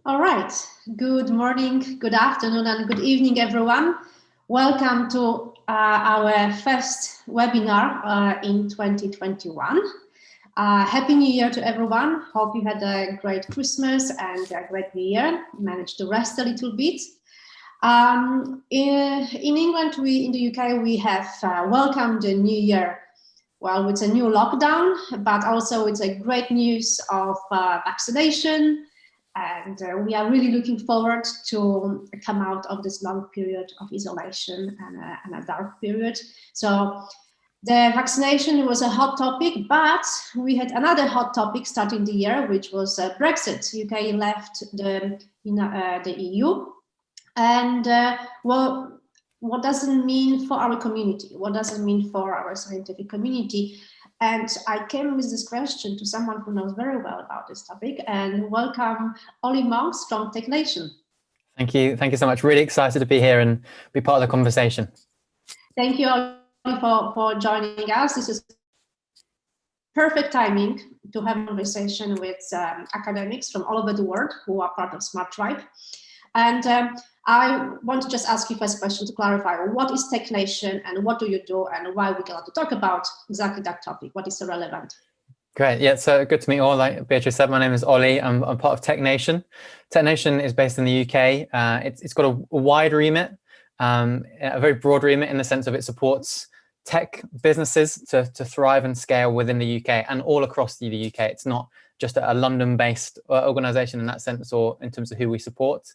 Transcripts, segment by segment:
All right. Good morning, good afternoon, and good evening, everyone. Welcome to our first webinar in 2021. Happy New Year to everyone. Hope you had a great Christmas and a great New Year. Managed to rest a little bit. In England, in the UK, we have welcomed the New Year. Well, it's a new lockdown, but also it's a great news of vaccination. And we are really looking forward to come out of this long period of isolation and a dark period. So the vaccination was a hot topic, but we had another hot topic starting the year, which was Brexit. UK left the EU. And well, what does it mean for our community? What does it mean for our scientific community? And I came with this question to someone who knows very well about this topic, and welcome Oli Monks from Tech Nation. Thank you so much. Really excited to be here and be part of the conversation. Thank you, Oli, for joining us. This is perfect timing to have a conversation with academics from all over the world who are part of Smart Tribe. And I want to just ask you first question to clarify, what is Tech Nation and what do you do and why we got to talk about exactly that topic? What is so relevant? Great, yeah, so good to meet you all. Like Beatrice said, my name is Oli. I'm part of Tech Nation. Tech Nation is based in the UK. It's got a wide remit, a very broad remit in the sense of it supports tech businesses to thrive and scale within the UK and all across the UK. It's not just a London-based organization in that sense or in terms of who we support.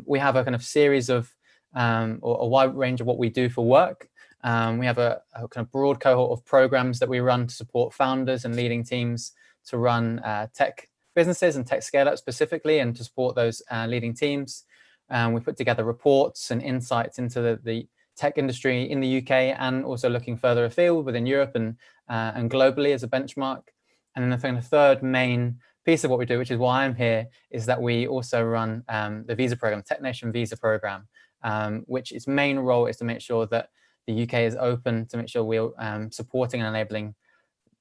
We have a kind of series of, or a wide range of what we do for work. We have a kind of broad cohort of programs that we run to support founders and leading teams to run tech businesses and tech scale-up specifically, and to support those leading teams. We put together reports and insights into the tech industry in the UK and also looking further afield within Europe and globally as a benchmark. And then the third main piece of what we do, which is why I'm here, is that we also run the visa program, Tech Nation visa program, which its main role is to make sure that the UK is open, to make sure we're supporting and enabling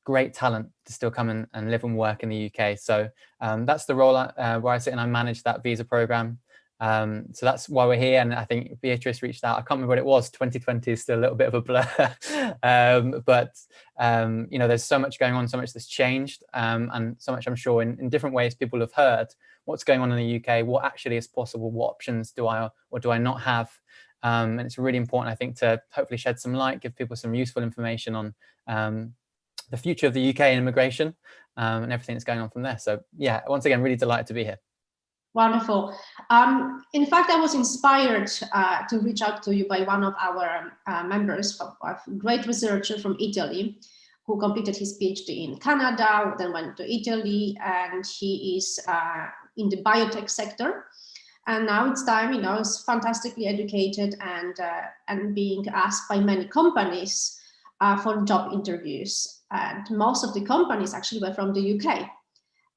great talent to still come and live and work in the UK. So that's the role where I sit, and I manage that visa program. So that's why we're here. And I think Beatrice reached out. I can't remember what it was. 2020 is still a little bit of a blur. But you know, there's so much going on, so much that's changed, and so much I'm sure in different ways people have heard what's going on in the UK, what actually is possible, what options do I or do I not have. And it's really important, I think, to hopefully shed some light, give people some useful information on the future of the UK and immigration and everything that's going on from there. So yeah, once again, really delighted to be here. Wonderful. In fact, I was inspired to reach out to you by one of our members, a great researcher from Italy, who completed his PhD in Canada, then went to Italy, and he is in the biotech sector. And now it's time, you know, he's fantastically educated and being asked by many companies for job interviews. And most of the companies actually were from the UK,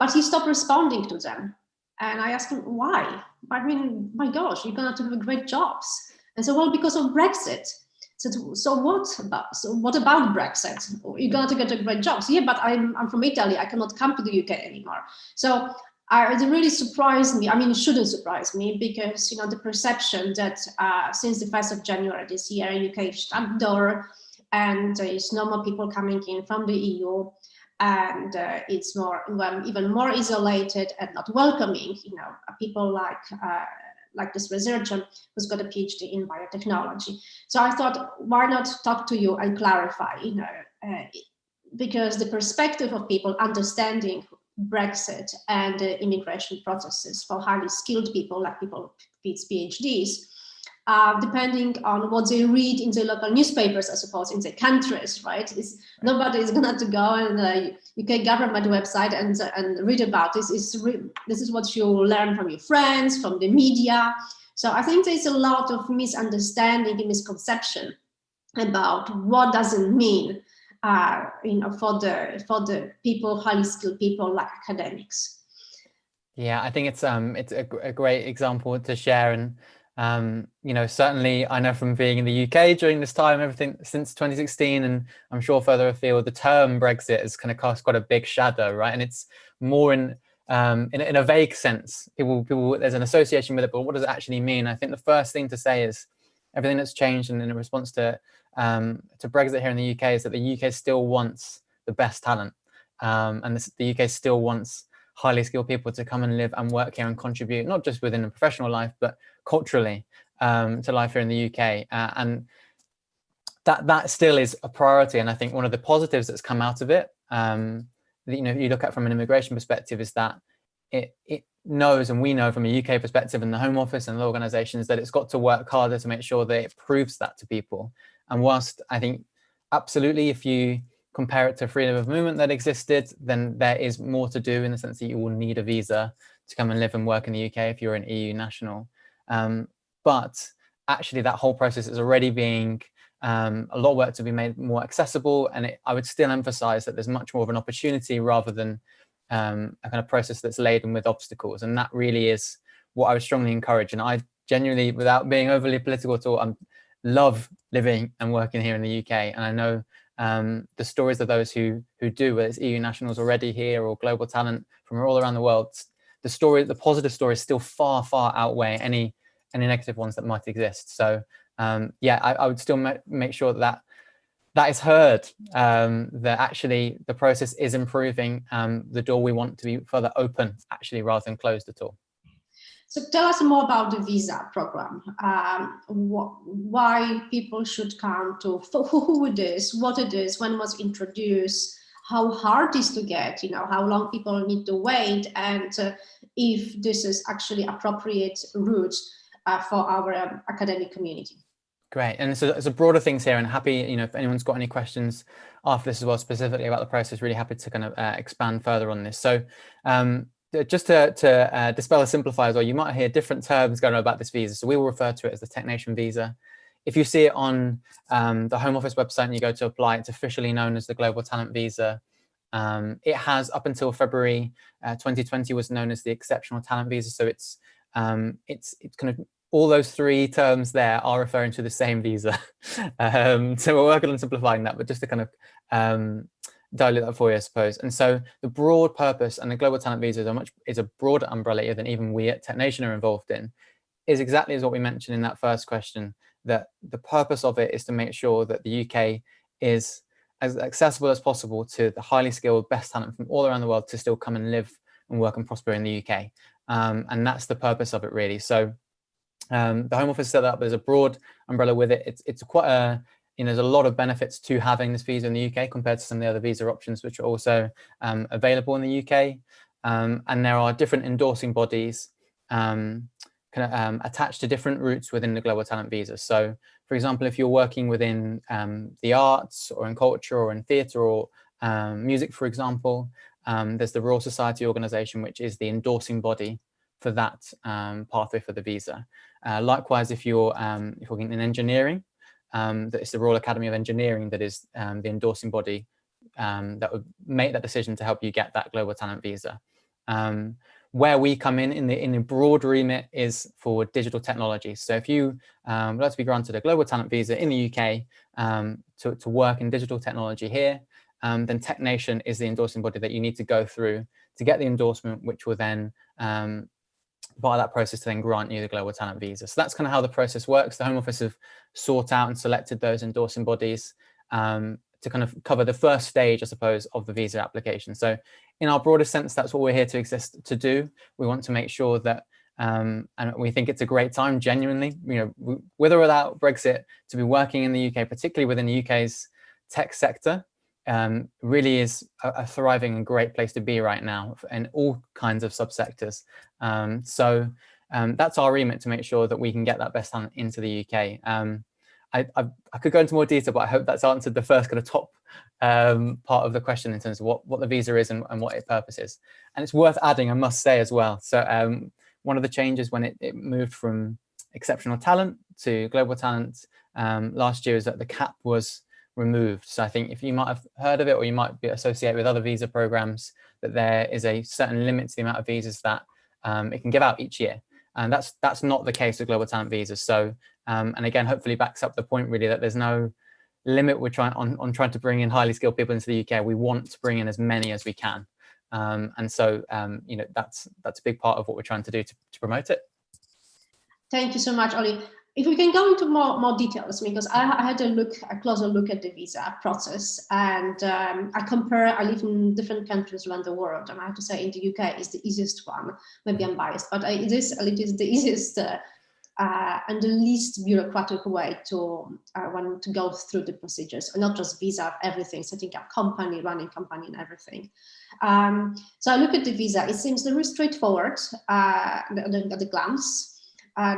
but he stopped responding to them. And I asked him, why? I mean, my gosh, you're going to have great jobs. And so, well, because of Brexit. So what about Brexit? You're going to get great jobs. Yeah, but I'm from Italy. I cannot come to the UK anymore. So it really surprised me. I mean, it shouldn't surprise me, because, you know, the perception that since the 1st of January this year, UK shut the door and there is no more people coming in from the EU. And it's even more isolated and not welcoming, you know, people like this researcher who's got a PhD in biotechnology. So I thought, why not talk to you and clarify, you know, because the perspective of people understanding Brexit and immigration processes for highly skilled people, like people with PhDs, depending on what they read in the local newspapers, I suppose, in the countries, right? Nobody is going to go on the UK government website and read about this. This is what you learn from your friends, from the media. So I think there's a lot of misunderstanding and misconception about what does it mean, you know, for the people, highly skilled people like academics. Yeah, I think it's a great example to share. And you know, certainly I know from being in the UK during this time, everything since 2016, and I'm sure further afield, the term Brexit has kind of cast quite a big shadow, right? And it's more in in a vague sense. People, there's an association with it, but what does it actually mean? I think the first thing to say is everything that's changed and in response to Brexit here in the UK is that the UK still wants the best talent, and the UK still wants highly skilled people to come and live and work here and contribute, not just within a professional life, but culturally to life here in the UK. And that still is a priority. And I think one of the positives that's come out of it, you look at from an immigration perspective, is that it knows, and we know from a UK perspective and the Home Office and the organisations, that it's got to work harder to make sure that it proves that to people. And whilst I think absolutely, if you compare it to freedom of movement that existed, then there is more to do in the sense that you will need a visa to come and live and work in the UK if you're an EU national. But actually that whole process is already being a lot of work to be made more accessible, and I would still emphasize that there's much more of an opportunity rather than a kind of process that's laden with obstacles. And that really is what I would strongly encourage. And I genuinely, without being overly political at all, love living and working here in the UK. And I know the stories of those who do, whether it's EU nationals already here or global talent from all around the world, the positive stories still far outweigh any negative ones that might exist. So yeah, I would still make sure that is heard, that actually the process is improving, the door we want to be further open, actually, rather than closed at all. So tell us more about the visa program. Why people should come to, who it is, what it is, when it was introduced, how hard it is to get, how long people need to wait, and if this is actually appropriate route for our academic community. Great. And so it's a broader things here, and happy, if anyone's got any questions after this as well, specifically about the process, really happy to kind of expand further on this. So just to dispel or simplify as well, you might hear different terms going on about this visa. So we will refer to it as the Technation visa. If you see it on the Home Office website and you go to apply, it's officially known as the Global Talent Visa. It has, up until February 2020, was known as the Exceptional Talent Visa. So it's kind of, all those three terms there are referring to the same visa. So we're working on simplifying that, but just to kind of dilute that for you, I suppose. And so the broad purpose, and the Global Talent Visa is a broader umbrella than even we at TechNation are involved in, is exactly as what we mentioned in that first question, that the purpose of it is to make sure that the UK is as accessible as possible to the highly skilled best talent from all around the world to still come and live and work and prosper in the UK. And that's the purpose of it, really. So the Home Office set up, there's a broad umbrella with it. It's quite a, there's a lot of benefits to having this visa in the UK compared to some of the other visa options which are also available in the UK. And there are different endorsing bodies attached to different routes within the Global Talent Visa. So, for example, if you're working within the arts or in culture or in theatre or music, for example, there's the Royal Society organisation, which is the endorsing body for that pathway for the visa. Likewise, if you're working in engineering, that it's the Royal Academy of Engineering that is the endorsing body that would make that decision to help you get that Global Talent Visa. Where we come in the broad remit is for digital technology. So if you would like to be granted a Global Talent Visa in the UK to work in digital technology here, then TechNation is the endorsing body that you need to go through to get the endorsement, which will then via that process to then grant you the Global Talent Visa. So that's kind of how the process works. The Home Office have sought out and selected those endorsing bodies to kind of cover the first stage, I suppose, of the visa application. So in our broader sense, that's what we're here to exist to do. We want to make sure that, and we think it's a great time, genuinely, with or without Brexit, to be working in the UK, particularly within the UK's tech sector. Really is a thriving and great place to be right now in all kinds of subsectors. So that's our remit, to make sure that we can get that best talent into the UK. I could go into more detail, but I hope that's answered the first kind of top part of the question in terms of what the visa is and what its purpose is. And it's worth adding, I must say as well. So one of the changes when it moved from exceptional talent to global talent last year is that the cap was removed. So I think if you might have heard of it, or you might be associated with other visa programs, that there is a certain limit to the amount of visas that it can give out each year. And that's not the case with global talent visas. So and again, hopefully backs up the point really that there's no limit we're trying to bring in highly skilled people into the UK. We want to bring in as many as we can. And so, that's a big part of what we're trying to do to promote it. Thank you so much, Oli. If we can go into more details, because I had a closer look at the visa process, and I live in different countries around the world, and I have to say in the UK is the easiest one. Maybe I'm biased, but it is the easiest and the least bureaucratic way to go through the procedures, and not just visa, everything, setting up company, running company, and everything. So I look at the visa. It seems very straightforward at the glance.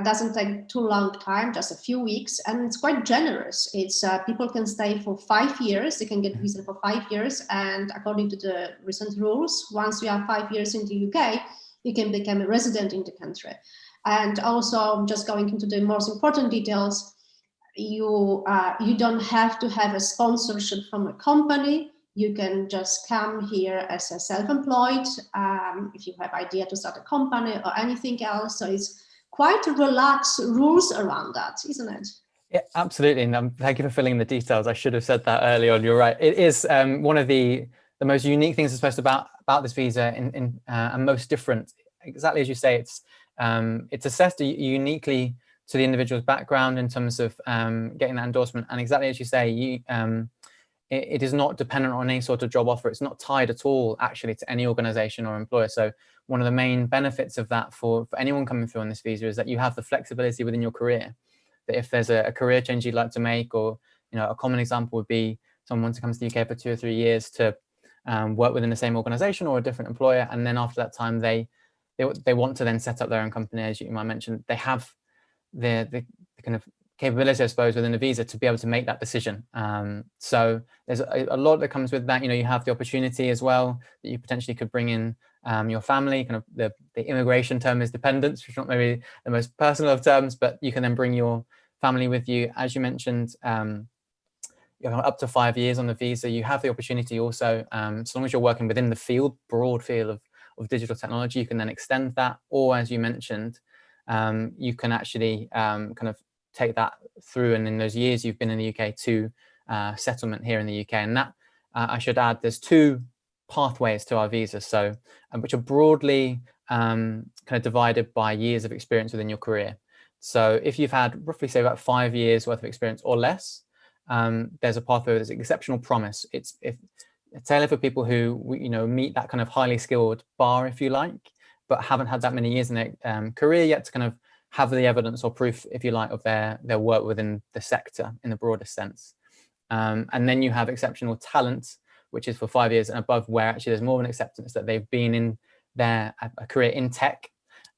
Doesn't take too long time, just a few weeks, and it's quite generous. It's people can stay for 5 years. They can get visa for 5 years, and according to the recent rules, once you have 5 years in the UK, you can become a resident in the country. And also, just going into the most important details, you don't have to have a sponsorship from a company. You can just come here as a self-employed if you have idea to start a company or anything else. So it's quite relaxed rules around that, isn't it? Yeah, absolutely. And thank you for filling in the details. I should have said that earlier on. You're right. It is one of the most unique things, I suppose, about this visa, and most different. Exactly as you say, it's assessed uniquely to the individual's background in terms of getting that endorsement. And exactly as you say, it is not dependent on any sort of job offer. It's not tied at all, actually, to any organization or employer. So one of the main benefits of that for anyone coming through on this visa is that you have the flexibility within your career. That if there's a career change you'd like to make, or a common example would be someone wants to come to the UK for 2 or 3 years to work within the same organization or a different employer, and then after that time they want to then set up their own company, as you might mention. They have the kind of capability, I suppose, within the visa to be able to make that decision. So there's a lot that comes with that. You have the opportunity as well that you potentially could bring in your family. Kind of the immigration term is dependents, which is not maybe the most personal of terms, but you can then bring your family with you. As you mentioned, up to 5 years on the visa. You have the opportunity also, as long as you're working within the broad field of digital technology, you can then extend that. Or as you mentioned, you can actually kind of take that through, and in those years you've been in the UK to settlement here in the UK. And that, I should add, there's 2 pathways to our visa, so which are broadly kind of divided by years of experience within your career. So if you've had roughly, say, about 5 years worth of experience or less, there's a pathway that's exceptional promise. It's tailored for people who meet that kind of highly skilled bar, if you like, but haven't had that many years in their career yet to kind of have the evidence or proof, if you like, of their work within the sector in the broadest sense. And then you have exceptional talent, which is for 5 years and above, where actually there's more of an acceptance that they've been in their career in tech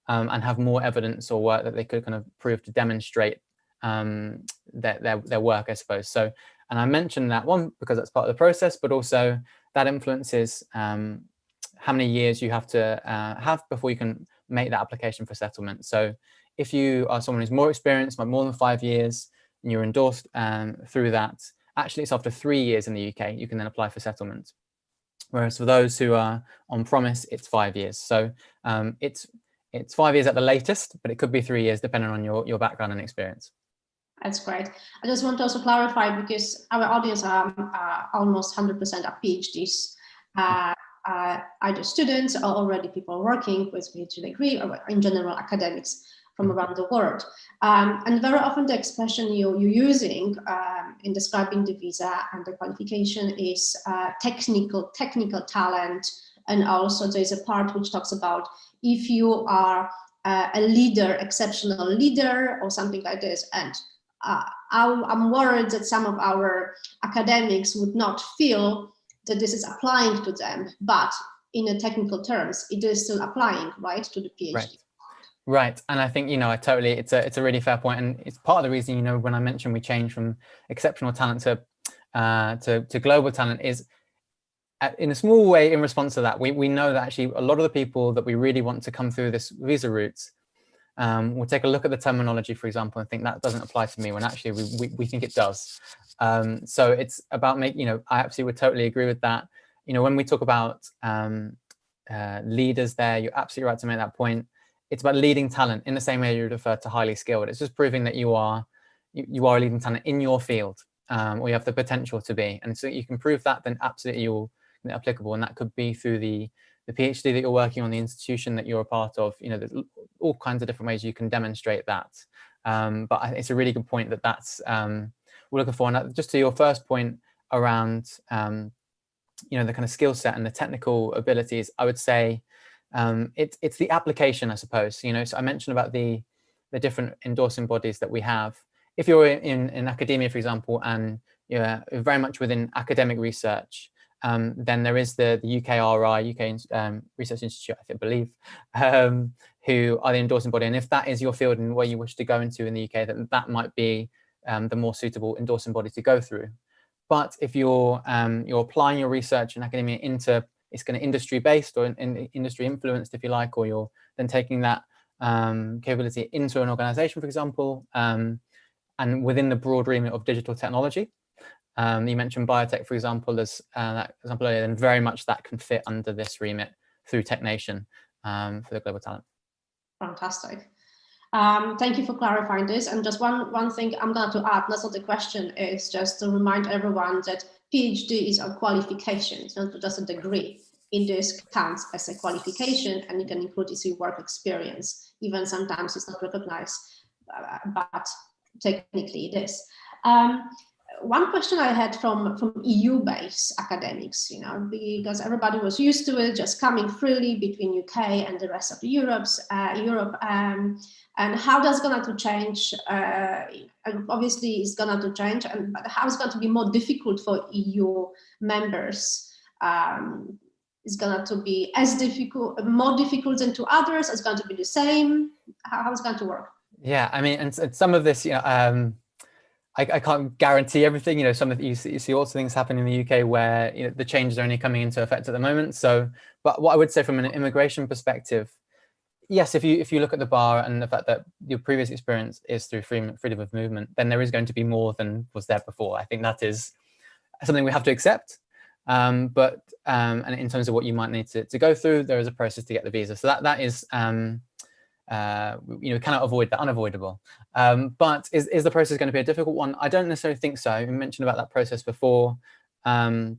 and have more evidence or work that they could kind of prove to demonstrate their work, I suppose. So, and I mentioned that one because that's part of the process, but also that influences how many years you have to have before you can make that application for settlement. So if you are someone who's more experienced, like more than 5 years, and you're endorsed through that, actually it's after 3 years in the UK, you can then apply for settlement. Whereas for those who are on promise, it's 5 years. So it's 5 years at the latest, but it could be 3 years depending on your background and experience. That's great. I just want to also clarify, because our audience are almost 100% are PhDs, either students or already people working with PhD degree, or in general academics from around the world. And very often the expression you're using in describing the visa and the qualification is technical talent. And also there's a part which talks about if you are a leader, exceptional leader or something like this. And I'm worried that some of our academics would not feel that this is applying to them, but in a technical terms, it is still applying, right, to the PhD. Right. And I think, it's a really fair point. And it's part of the reason, when I mentioned we changed from exceptional talent to global talent is in a small way in response to that. We know that actually a lot of the people that we really want to come through this visa route we'll take a look at the terminology, for example, and think that doesn't apply to me when actually we think it does. So it's about I absolutely would totally agree with that. When we talk about leaders there, you're absolutely right to make that point. It's about leading talent in the same way you refer to highly skilled. It's just proving that you are a leading talent in your field, or you have the potential to be. And so you can prove that, then absolutely you're applicable. And that could be through the the PhD that you're working on, the institution that you're a part of. There's all kinds of different ways you can demonstrate that. But it's a really good point that's we're looking for. And just to your first point around the kind of skill set and the technical abilities, I would say it's the application, I suppose. So I mentioned about the different endorsing bodies that we have. If you're in academia, for example, and you're very much within academic research, then there is the UKRI, UK Research Institute, I believe, who are the endorsing body. And if that is your field and where you wish to go into in the UK, then that might be the more suitable endorsing body to go through. But if you're applying your research in academia into, it's kind of industry based or industry influenced, if you like, or you're then taking that capability into an organization, for example, and within the broad remit of digital technology. You mentioned biotech, for example, as that example earlier, then very much that can fit under this remit through TechNation for the global talent. Fantastic. Thank you for clarifying this. And just one thing I'm going to add, that's not the question, is just to remind everyone that PhD is a qualification. It's not just a degree. It counts as a qualification, and you can include its work experience. Even sometimes it's not recognized, but technically it is. One question I had from EU-based academics, because everybody was used to it, just coming freely between UK and the rest of Europe, and how that's going to change. Obviously, it's going to change, but how it's going to be more difficult for EU members. It's going to be as difficult, more difficult than to others. It's going to be the same. How it's going to work? Yeah, I mean, and some of this, I can't guarantee everything. Some of you see also things happen in the UK where the changes are only coming into effect at the moment. So, but what I would say from an immigration perspective, yes, if you look at the bar and the fact that your previous experience is through freedom of movement, then there is going to be more than was there before. I think that is something we have to accept. And in terms of what you might need to go through, there is a process to get the visa. So that is. We cannot avoid that, unavoidable. But is the process going to be a difficult one? I don't necessarily think so. You mentioned about that process before. Going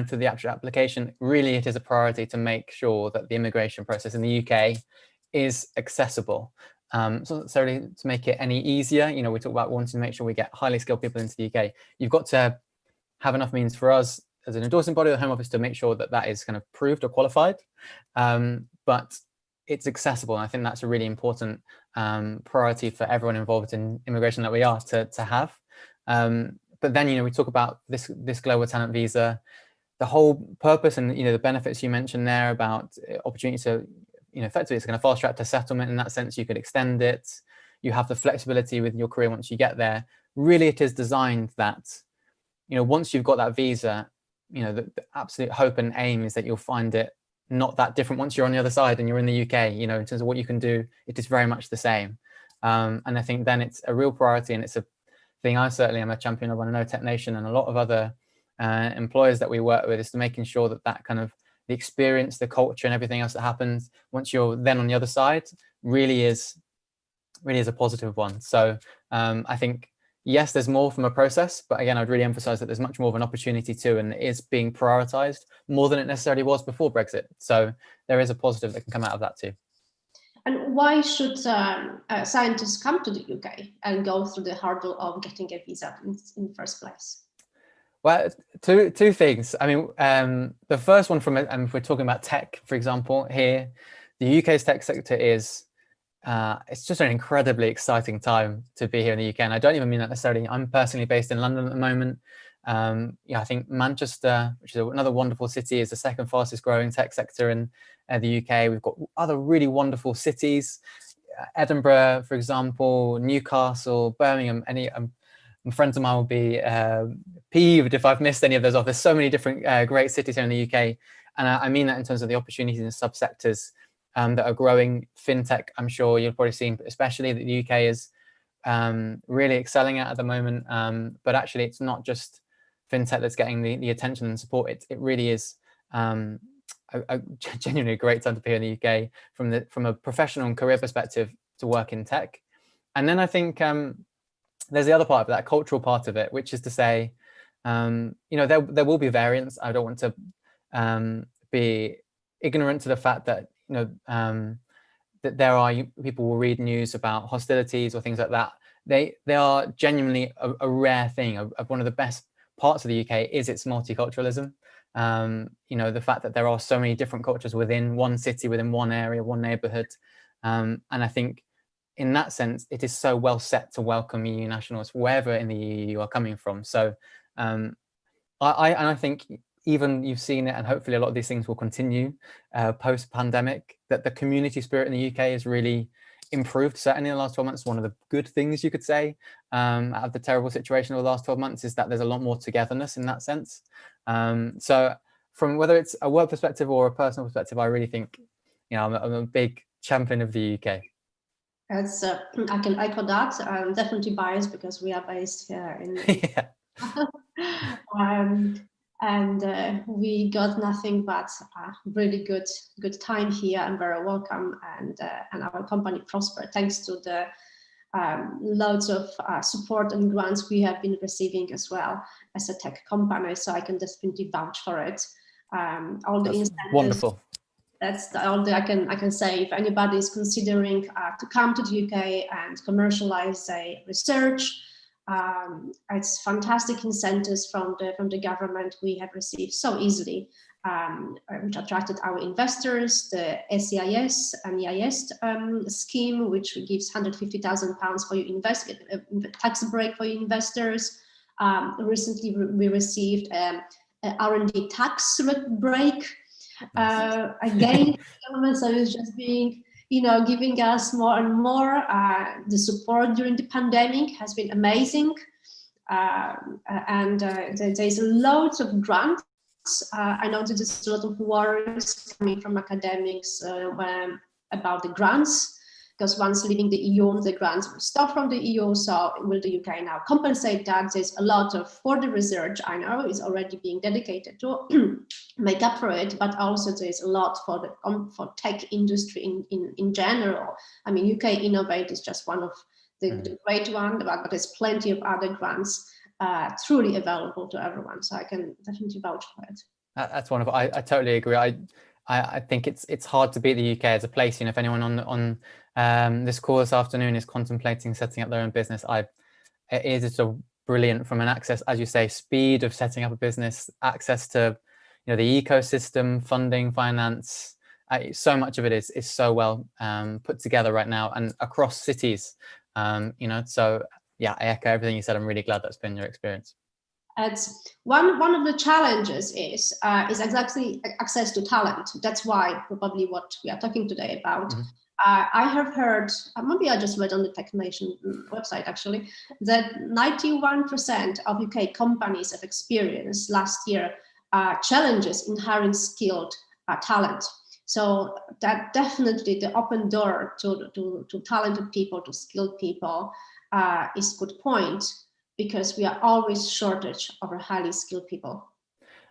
through the actual application, really it is a priority to make sure that the immigration process in the UK is accessible. It's not necessarily to make it any easier. We talk about wanting to make sure we get highly skilled people into the UK. You've got to have enough means for us as an endorsing body of the Home Office to make sure that is kind of proved or qualified. But it's accessible. And I think that's a really important priority for everyone involved in immigration that we are to have. But then, we talk about this global talent visa, the whole purpose and, the benefits you mentioned there about opportunity to, effectively it's going to fast track to settlement. In that sense, you could extend it. You have the flexibility with your career once you get there. Really, it is designed that, once you've got that visa, the absolute hope and aim is that you'll find it not that different once you're on the other side and you're in the UK. In terms of what you can do, it is very much the same. And I think then it's a real priority, and it's a thing I certainly am a champion of. I know TechNation and a lot of other employers that we work with, is to making sure that kind of the experience, the culture, and everything else that happens once you're then on the other side really is a positive one. So I think, yes, there's more from a process, but again, I'd really emphasize that there's much more of an opportunity too, and it is being prioritized more than it necessarily was before Brexit. So there is a positive that can come out of that too. And why should scientists come to the UK and go through the hurdle of getting a visa in the first place? Well, two things. I mean, the first one if we're talking about tech, for example, here, the UK's tech sector is, it's just an incredibly exciting time to be here in the UK. And I don't even mean that necessarily. I'm personally based in London at the moment. I think Manchester, which is another wonderful city, is the second fastest growing tech sector in the UK. We've got other really wonderful cities, Edinburgh, for example, Newcastle, Birmingham. Friends of mine will be peeved if I've missed any of those off. There's so many different great cities here in the UK. And I mean that in terms of the opportunities in subsectors that are growing. FinTech, I'm sure you've probably seen, especially that the UK is really excelling at the moment. But actually, it's not just FinTech that's getting the attention and support. It really is a genuinely great time to be here in the UK from a professional and career perspective to work in tech. And then I think there's the other part of that cultural part of it, which is to say, there will be variance. I don't want to be ignorant to the fact that, that there are people will read news about hostilities or things like that. They are genuinely a rare thing. One of the best parts of the UK is its multiculturalism. The fact that there are so many different cultures within one city, within one area, one neighborhood. And I think in that sense, it is so well set to welcome EU nationals wherever in the EU you are coming from. So I think even you've seen it, and hopefully a lot of these things will continue post-pandemic, that the community spirit in the UK is really improved. Certainly in the last 12 months, one of the good things you could say out of the terrible situation of the last 12 months is that there's a lot more togetherness in that sense. So from whether it's a work perspective or a personal perspective, I really think, I'm a big champion of the UK. It's, I can echo that. I'm definitely biased because we are based here in Yeah. and we got nothing but really good time here and very welcome, and our company prospered thanks to the loads of support and grants we have been receiving as well as a tech company. So I can definitely vouch for it. All the incentives. Wonderful. That's all I can say. If anybody is considering to come to the UK and commercialize a research, it's fantastic incentives from the government we have received so easily, which attracted our investors. The SEIS and EIS scheme, which gives £150,000 for your tax break for your investors. Recently, we received R&D tax break. Again, government service just being, giving us more and more. The support during the pandemic has been amazing, and there's loads of grants. I know that there's a lot of worries coming from academics about the grants, because once leaving the EU, the grants will stop from the EU. So will the UK now compensate that? There's a lot for the research, I know, is already being dedicated to make up for it, but also there's a lot for tech industry in general. I mean, UK Innovate is just one of the great one, but there's plenty of other grants truly available to everyone. So I can definitely vouch for it. That's wonderful. I totally agree. I think it's hard to beat the UK as a place. If anyone on this call this afternoon is contemplating setting up their own business, it is just a brilliant, from an access, as you say, speed of setting up a business, access to the ecosystem, funding, finance. So much of it is so well put together right now and across cities. So yeah, I echo everything you said. I'm really glad that's been your experience. It's one of the challenges is exactly access to talent. That's why probably what we are talking today about. Mm-hmm. I have heard, maybe I just read on the Tech Nation website actually, that 91% of UK companies have experienced last year challenges in hiring skilled talent. So that definitely the open door to talented people, to skilled people is a good point, because we are always shortage of highly skilled people.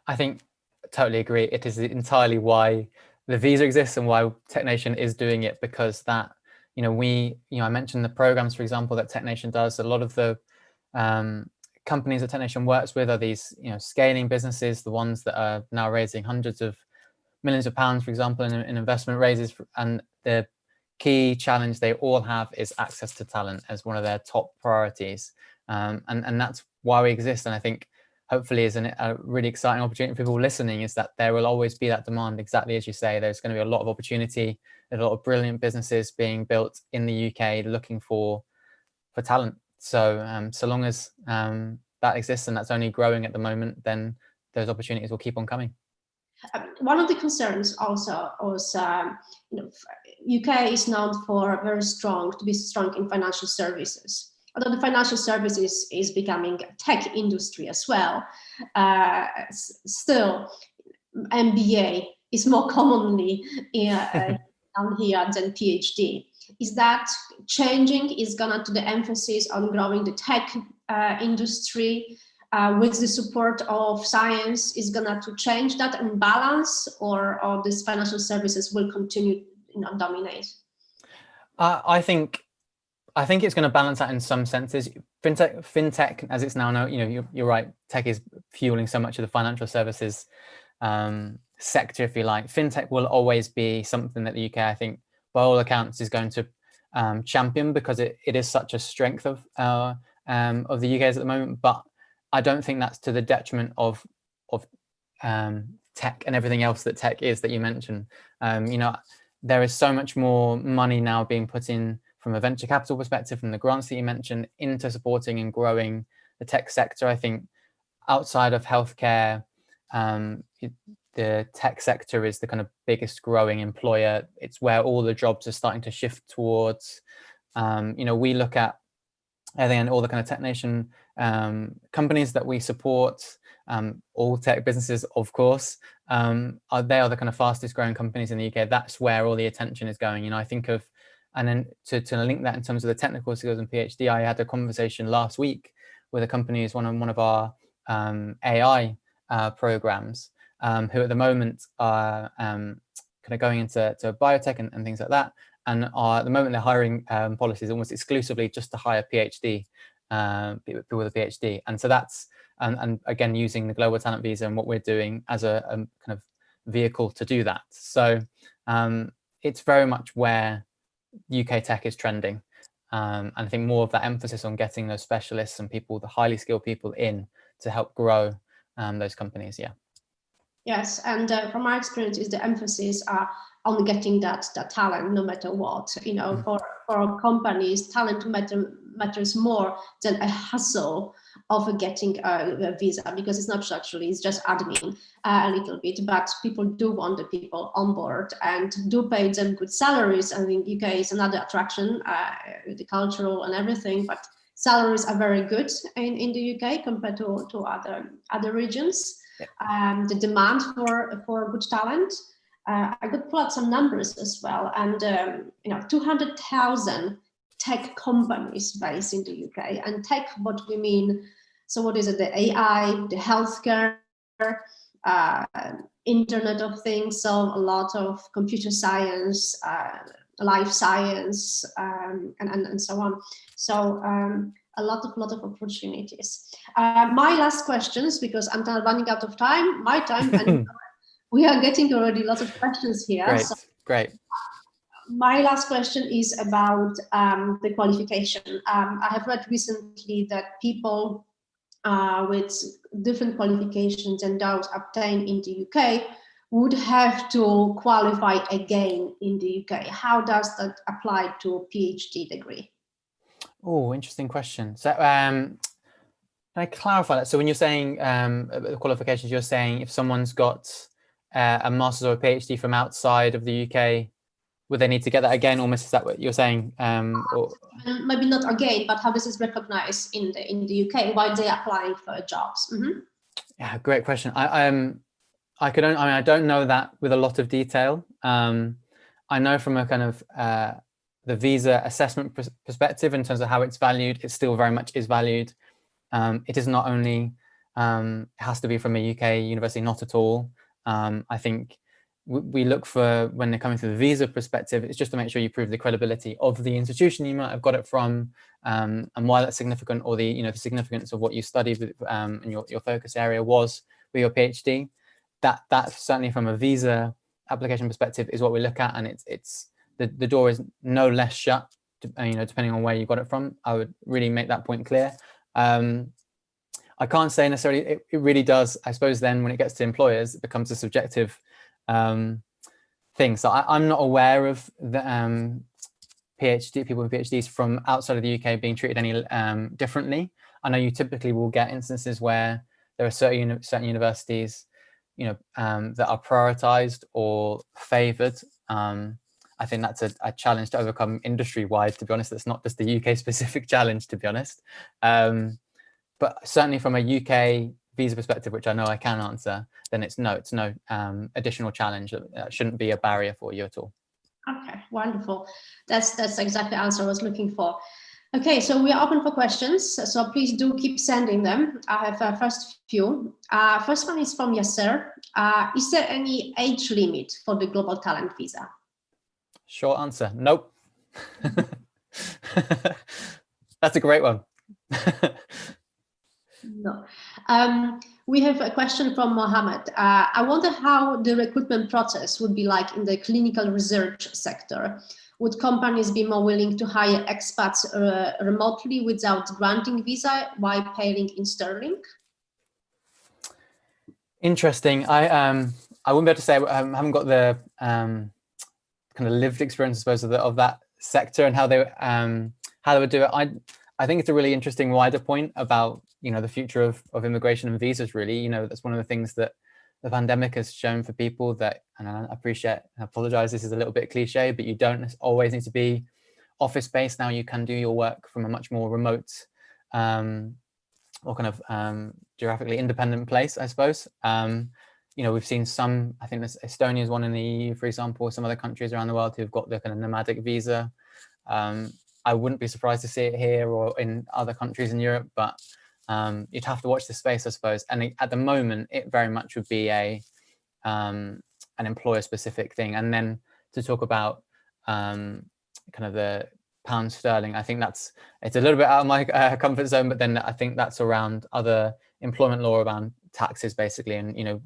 I think totally agree. It is entirely why the visa exists and why Tech Nation is doing it, because that, I mentioned the programs, for example, that Tech Nation does. A lot of the companies that Tech Nation works with are these, scaling businesses, the ones that are now raising hundreds of millions of pounds, for example, in investment raises. And the key challenge they all have is access to talent as one of their top priorities. And that's why we exist. And I think hopefully is a really exciting opportunity for people listening, is that there will always be that demand, exactly as you say. There's going to be a lot of opportunity. There's a lot of brilliant businesses being built in the UK looking for talent. So so long as that exists, and that's only growing at the moment, then those opportunities will keep on coming. One of the concerns also was, UK is known for to be strong in financial services. Although the financial services is becoming a tech industry as well, still MBA is more commonly down here than PhD. Is that changing? Is gonna to the emphasis on growing the tech industry with the support of science is gonna to change that imbalance, or these financial services will continue dominate? I think it's going to balance that in some senses. Fintech, as it's now known, you're right. Tech is fueling so much of the financial services sector, if you like. Fintech will always be something that the UK, I think, by all accounts, is going to champion, because it is such a strength of the UK's at the moment. But I don't think that's to the detriment of tech and everything else that tech is that you mentioned. You know, there is so much more money now being put in from a venture capital perspective, from the grants that you mentioned, into supporting and growing the tech sector. I think outside of healthcare, the tech sector is the kind of biggest growing employer. It's where all the jobs are starting to shift towards. You know, we look at, I think, all the kind of Tech Nation companies that we support, all tech businesses, of course, they are the kind of fastest growing companies in the UK. That's where all the attention is going. You know, I think of, and then to link that in terms of the technical skills and PhD, I had a conversation last week with a company who's one of our AI programs, who at the moment are kind of going into biotech and things like that. And at the moment, their hiring policy is almost exclusively just to hire PhD, people with a PhD. And so that's, and again, using the Global Talent Visa and what we're doing as a kind of vehicle to do that. So it's very much where UK tech is trending. And I think more of that emphasis on getting those specialists and people, the highly skilled people in to help grow those companies. Yeah. Yes, and from my experience, is the emphasis on getting that talent, no matter what. You know, for companies, talent matters more than a hustle of getting a visa, because it's not actually, it's just admin a little bit, but people do want the people on board and do pay them good salaries. I think UK is another attraction, the cultural and everything, but salaries are very good in the UK compared to other regions. The demand for good talent. I could pull out some numbers as well, and you know, 200,000 tech companies based in the UK. And tech, what we mean, so what is it? The AI, the healthcare, Internet of Things, so a lot of computer science, life science, and so on. So a lot of opportunities. My last questions, because I'm running out of time, and we are getting already lots of questions here. Great, so great. My last question is about the qualification. I have read recently that people with different qualifications and those obtained in the UK would have to qualify again in the UK. How does that apply to a PhD degree? Oh, interesting question. So can I clarify that? So when you're saying the qualifications, you're saying if someone's got a master's or a PhD from outside of the UK, would they need to get that again, almost? Is that what you're saying? Or... Maybe not again, but how this is recognized in the UK while they're applying for jobs. Mm-hmm. Yeah, great question. I don't know that with a lot of detail. I know from a kind of the visa assessment perspective, in terms of how it's valued, it still very much is valued. It is not only, it has to be from a UK university, not at all. I think we look for, when they're coming through the visa perspective, it's just to make sure you prove the credibility of the institution you might have got it from, and why that's significant, or the, you know, the significance of what you studied and your focus area was with your PhD. That certainly from a visa application perspective is what we look at, and it's the door is no less shut, you know, depending on where you got it from. I would really make that point clear. I can't say necessarily, it really does. I suppose then when it gets to employers, it becomes a subjective thing. So I'm not aware of the people with PhDs from outside of the UK being treated any differently. I know you typically will get instances where there are certain universities, you know, that are prioritized or favored. I think that's a challenge to overcome industry-wide, to be honest. It's not just a UK-specific challenge, to be honest. But certainly from a UK visa perspective, which I know I can answer, then it's no additional challenge. That shouldn't be a barrier for you at all. Okay, wonderful. That's exactly the answer I was looking for. Okay, so we are open for questions, so please do keep sending them. I have first few. First one is from Yasser. Is there any age limit for the Global Talent Visa? Short answer, nope. That's a great one. No. We have a question from Mohammed. I wonder how the recruitment process would be like in the clinical research sector. Would companies be more willing to hire expats remotely without granting visa while paying in sterling? Interesting. I wouldn't be able to say. I haven't got the kind of lived experience, I suppose, of that sector and how they would do it. I think it's a really interesting wider point about, you know, the future of immigration and visas. Really, you know, that's one of the things that the pandemic has shown for people that, and I appreciate, I apologize, this is a little bit cliche, but you don't always need to be office based now. You can do your work from a much more remote or kind of geographically independent place, I suppose. You know, we've seen some, I think Estonia is one in the EU, for example, some other countries around the world who've got the kind of nomadic visa. I wouldn't be surprised to see it here or in other countries in Europe, but you'd have to watch the space, I suppose. And at the moment, it very much would be an employer-specific thing. And then to talk about kind of the pound sterling, I think it's a little bit out of my comfort zone, but then I think that's around other employment law around taxes, basically, and, you know,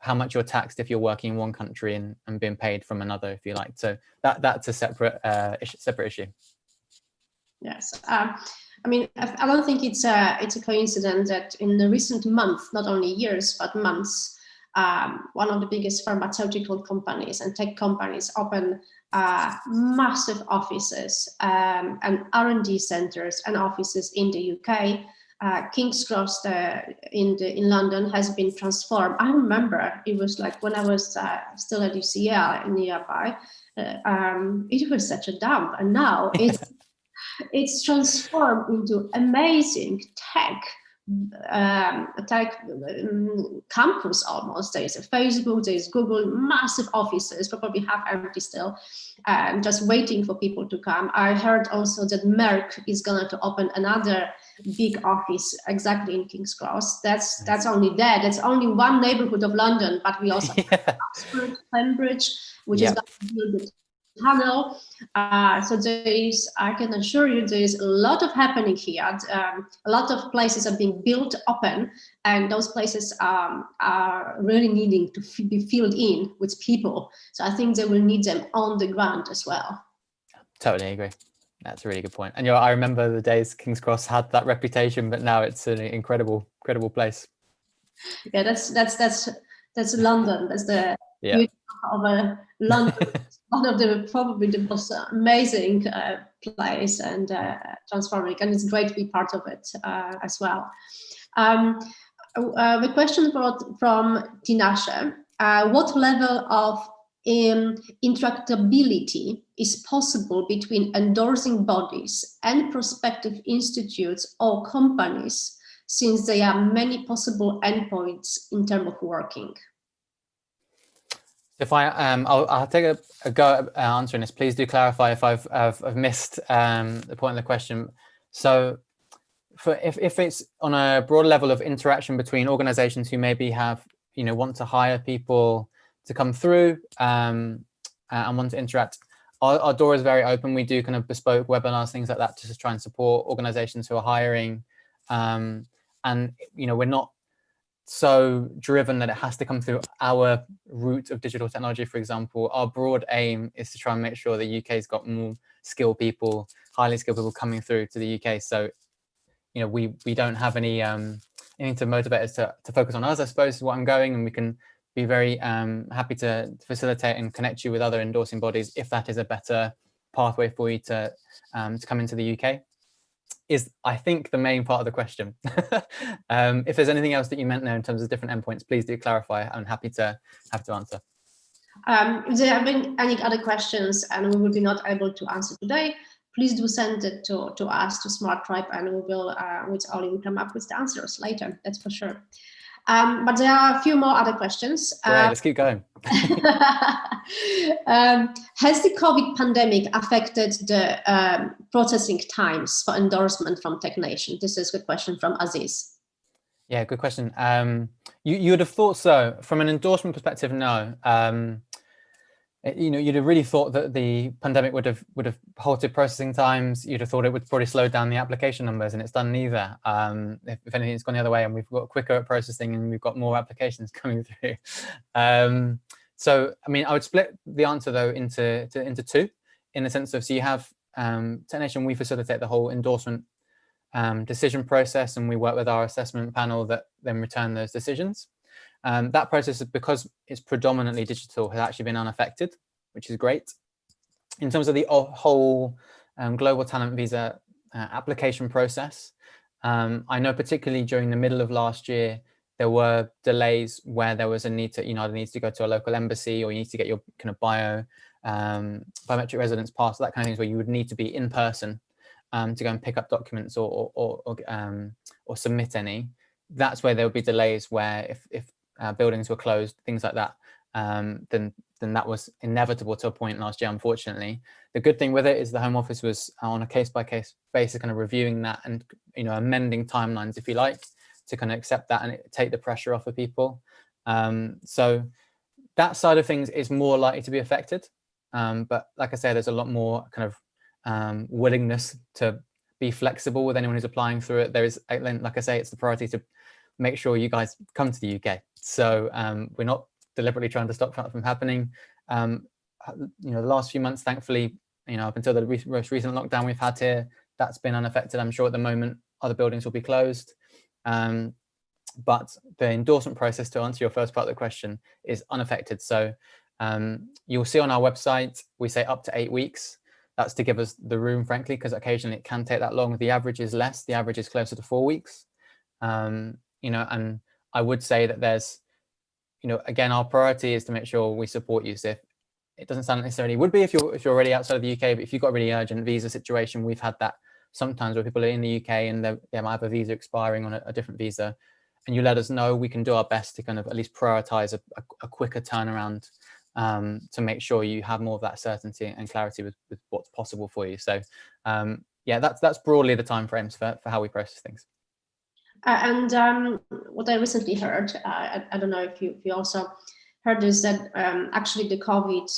how much you're taxed if you're working in one country and being paid from another, if you like. So that's a separate issue. Yes, I mean, I don't think it's a coincidence that in the recent months, not only years but months, one of the biggest pharmaceutical companies and tech companies open massive offices and R&D centers and offices in the UK. King's Cross in London has been transformed. I remember it was like when I was still at UCL nearby, it was such a dump, and now it's transformed into amazing tech campus almost. There's a Facebook, there's Google, massive offices, probably half empty still, just waiting for people to come. I heard also that Merck is going to open another big office exactly in King's Cross. That's only there. That's only one neighborhood of London, but we also have Oxford, Cambridge, which is going to build the tunnel. So I can assure you, there is a lot of happening here. A lot of places are being built open, and those places are really needing to be filled in with people. So I think they will need them on the ground as well. Totally agree. That's a really good point. And I remember the days King's Cross had that reputation, but now it's an incredible place. Yeah, that's London. That's the beauty of London. One of the probably the most amazing place and transforming, and it's great to be part of it as well. The question from Tinashe: what level of interactability is possible between endorsing bodies and prospective institutes or companies, since there are many possible endpoints in terms of working? If I'll take a go at answering this. Please do clarify if I've missed the point of the question. So, if it's on a broad level of interaction between organizations who maybe want to hire people to come through and want to interact, our door is very open. We do kind of bespoke webinars, things like that, to just try and support organizations who are hiring. And we're not so driven that it has to come through our route of digital technology, for example. Our broad aim is to try and make sure the UK's got more skilled people, highly skilled people coming through to the UK. So, we don't have anything to motivate us to focus on us, I suppose, is what I'm going, and we can be very happy to facilitate and connect you with other endorsing bodies if that is a better pathway for you to come into the UK. Is, I think, the main part of the question. If there's anything else that you meant there in terms of different endpoints, please do clarify. I'm happy to answer. If there have been any other questions and we will be not able to answer today, please do send it to us, to Smart Tribe, and we will, with Oli, will come up with the answers later, that's for sure. But there are a few more other questions. Great, let's keep going. Has the COVID pandemic affected the processing times for endorsement from TechNation? This is a question from Aziz. Yeah, good question. You would have thought so. From an endorsement perspective, no. You'd have really thought that the pandemic would have halted processing times. You'd have thought it would probably slow down the application numbers, and it's done neither. If anything, it's gone the other way, and we've got quicker at processing, and we've got more applications coming through. So, I mean, I would split the answer though into two, in the sense of, so you have TechNation. We facilitate the whole endorsement decision process, and we work with our assessment panel that then return those decisions. That process, because it's predominantly digital, has actually been unaffected, which is great. In terms of the whole global talent visa application process, I know particularly during the middle of last year, there were delays where there was a need to, either needs to go to a local embassy, or you need to get your kind of biometric residence pass, that kind of things, where you would need to be in person to go and pick up documents or submit any. That's where there would be delays, where if buildings were closed, things like that, then that was inevitable to a point last year, unfortunately. The good thing with it is the Home Office was on a case-by-case basis kind of reviewing that and amending timelines, if you like, to kind of accept that and take the pressure off of people. So that side of things is more likely to be affected. But like I said, there's a lot more kind of willingness to be flexible with anyone who's applying through it. There is, like I say, it's the priority to make sure you guys come to the UK. So we're not deliberately trying to stop that from happening. The last few months, thankfully, up until the most recent lockdown we've had here, that's been unaffected. I'm sure at the moment other buildings will be closed. But the endorsement process, to answer your first part of the question, is unaffected. So you'll see on our website, we say up to 8 weeks. That's to give us the room, frankly, because occasionally it can take that long. The average is less. The average is closer to 4 weeks. And I would say that there's, again, our priority is to make sure we support you. So if it doesn't sound necessarily would be if you're already outside of the UK, but if you've got a really urgent visa situation, we've had that sometimes where people are in the UK and they might have a visa expiring on a different visa, and you let us know, we can do our best to kind of at least prioritize a quicker turnaround to make sure you have more of that certainty and clarity with what's possible for you. So yeah, that's broadly the timeframes for how we process things. And what I recently heard, I don't know if you also heard this, that actually the COVID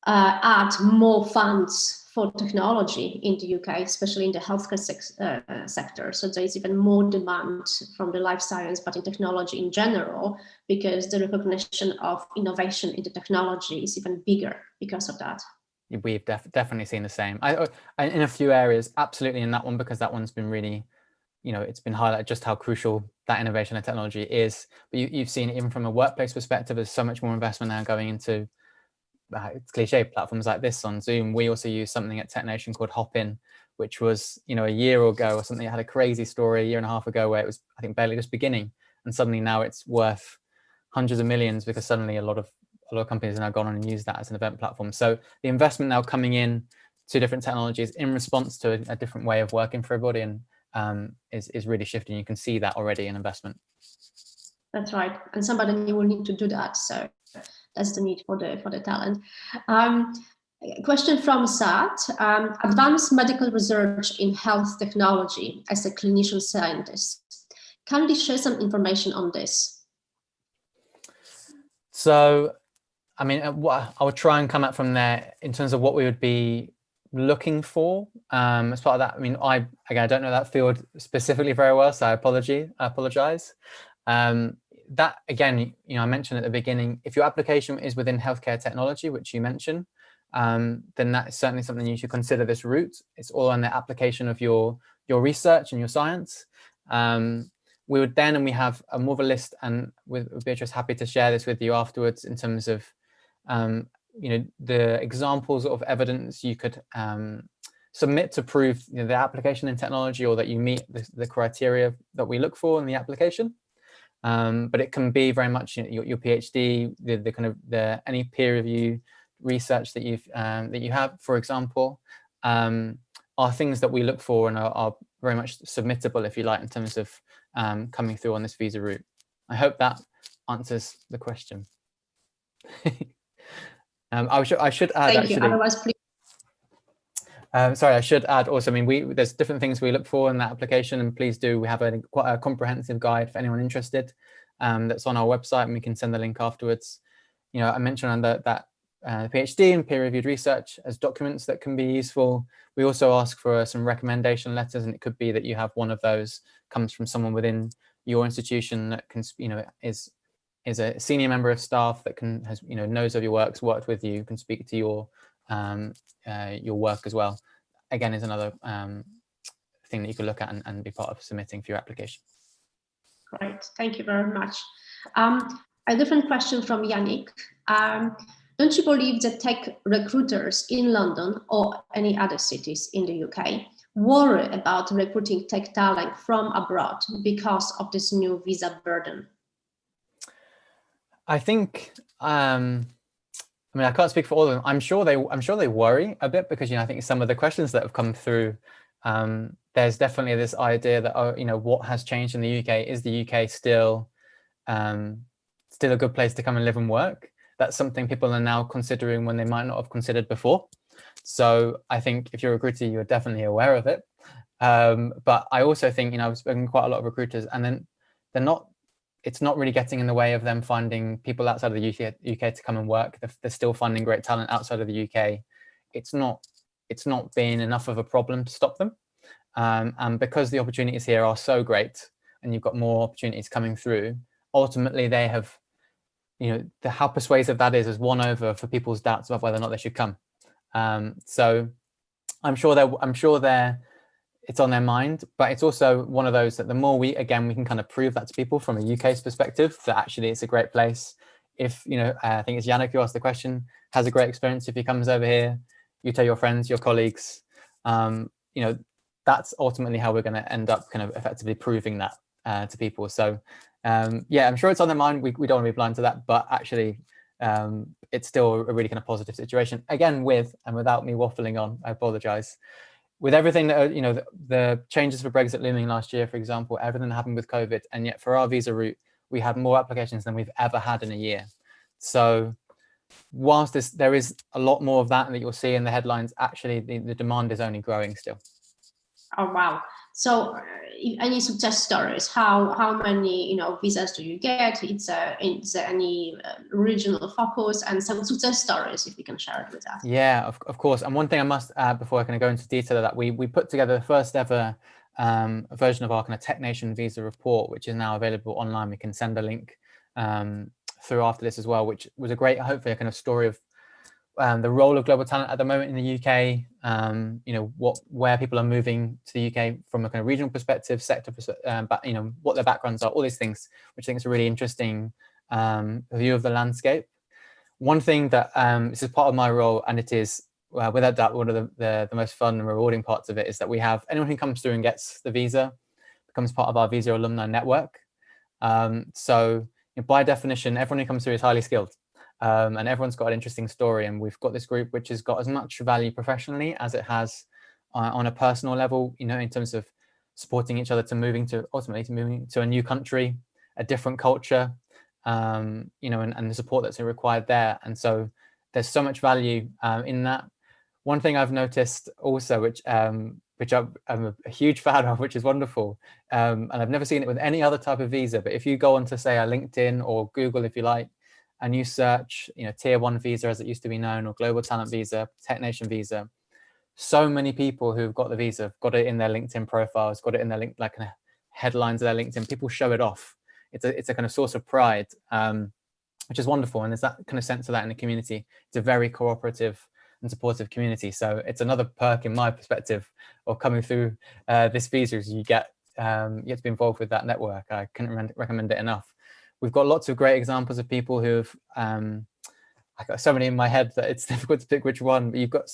add more funds for technology in the UK, especially in the healthcare sector. So there is even more demand from the life science, but in technology in general, because the recognition of innovation in the technology is even bigger because of that. We've definitely seen the same. In a few areas, absolutely in that one, because that one's been really, it's been highlighted just how crucial that innovation and technology is. But you've seen it even from a workplace perspective, there's so much more investment now going into it's cliche platforms like this on Zoom. We also use something at TechNation called Hop-In, which was, a year ago or something. It had a crazy story a year and a half ago where it was, I think, barely just beginning. And suddenly now it's worth hundreds of millions because suddenly a lot of companies have now gone on and used that as an event platform. So the investment now coming in to different technologies in response to a different way of working for everybody, and is really shifting. You can see that already in investment. That's right. And somebody will need to do that. So that's the need for the talent. Question from Sat. Advanced medical research in health technology as a clinician scientist. Can you share some information on this? So, I mean, I will try and come up from there in terms of what we would be looking for as part of that. I mean, I don't know that field specifically very well, so I apologize. That again, I mentioned at the beginning, if your application is within healthcare technology, which you mentioned, then that is certainly something you should consider this route. It's all on the application of your research and your science. We would then, and we have more of a list, and with Beatrice, happy to share this with you afterwards in terms of the examples of evidence you could submit to prove the application in technology, or that you meet the criteria that we look for in the application. But it can be very much your PhD, the kind of any peer review research that you have, for example, are things that we look for and are very much submittable, if you like, in terms of coming through on this visa route. I hope that answers the question. I should add. Thank you. Otherwise, please. Sorry, I should add also, I mean, there's different things we look for in that application, and please do, we have quite a comprehensive guide for anyone interested that's on our website, and we can send the link afterwards. I mentioned on that PhD and peer-reviewed research as documents that can be useful. We also ask for some recommendation letters, and it could be that you have one of those comes from someone within your institution that can, is a senior member of staff that has knows of your works, worked with you, can speak to your work as well. Again, is another thing that you could look at and be part of submitting for your application. Great, thank you very much. A different question from Yannick. Don't you believe that tech recruiters in London or any other cities in the UK worry about recruiting tech talent from abroad because of this new visa burden? I think, I can't speak for all of them. I'm sure they worry a bit because, I think some of the questions that have come through, there's definitely this idea that, what has changed in the UK? Is the UK still a good place to come and live and work? That's something people are now considering when they might not have considered before. So I think if you're a recruiter, you're definitely aware of it. But I also think, I've spoken to quite a lot of recruiters, and then it's not really getting in the way of them finding people outside of the UK to come and work. They're still finding great talent outside of the UK. It's not been enough of a problem to stop them. And because the opportunities here are so great, and you've got more opportunities coming through, ultimately they have, how persuasive that is won over for people's doubts about whether or not they should come. So I'm sure it's on their mind, but it's also one of those that the more we can kind of prove that to people from a UK's perspective, that actually it's a great place. If, I think it's Yannick who asked the question, has a great experience if he comes over here, you tell your friends, your colleagues, that's ultimately how we're going to end up kind of effectively proving that to people. So yeah, I'm sure it's on their mind. We don't want to be blind to that, but actually it's still a really kind of positive situation. Again, without me waffling on, I apologize. With everything that, the changes for Brexit looming last year, for example, everything that happened with COVID, and yet for our visa route, we had more applications than we've ever had in a year. So whilst there is a lot more of that you'll see in the headlines, actually the demand is only growing still. Oh, wow. So any success stories? How many visas do you get? Is there any regional focus, and some success stories if you can share it with us? Yeah, of course. And one thing I must add before I can go into detail of that, we put together the first ever version of our kind of Tech Nation visa report, which is now available online. We can send a link through after this as well, which was hopefully a kind of story of the role of global talent at the moment in the UK, where people are moving to the UK from a kind of regional perspective, sector perspective, but what their backgrounds are, all these things, which I think is a really interesting view of the landscape. One thing that this is part of my role, and it is without doubt one of the most fun and rewarding parts of it, is that we have anyone who comes through and gets the visa becomes part of our visa alumni network. So by definition, everyone who comes through is highly skilled. And everyone's got an interesting story, and we've got this group which has got as much value professionally as it has on a personal level, in terms of supporting each other ultimately to moving to a new country, a different culture, and the support that's required there. And so there's so much value in that. One thing I've noticed also, which I'm a huge fan of, which is wonderful, and I've never seen it with any other type of visa, but if you go onto, say, a LinkedIn or Google, if you like, and you search, tier 1 visa as it used to be known, or global talent visa, Tech Nation visa, so many people who've got the visa have got it in their LinkedIn profiles, got it in their headlines of their LinkedIn. People show it off. It's a kind of source of pride, which is wonderful. And there's that kind of sense of that in the community. It's a very cooperative and supportive community. So it's another perk in my perspective of coming through this visa, is you get to be involved with that network. I couldn't recommend it enough. We've got lots of great examples of people who've, I got so many in my head that it's difficult to pick which one, but you've got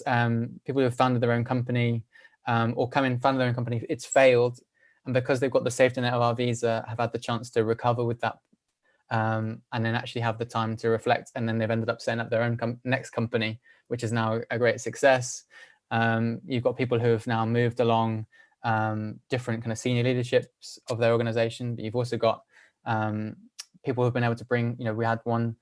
people who have founded their own company or founded their own company, it's failed. And because they've got the safety net of our visa, have had the chance to recover with that and then actually have the time to reflect. And then they've ended up setting up their own next company, which is now a great success. You've got people who have now moved along different kind of senior leaderships of their organization, but you've also got people who've been able to bring, we had one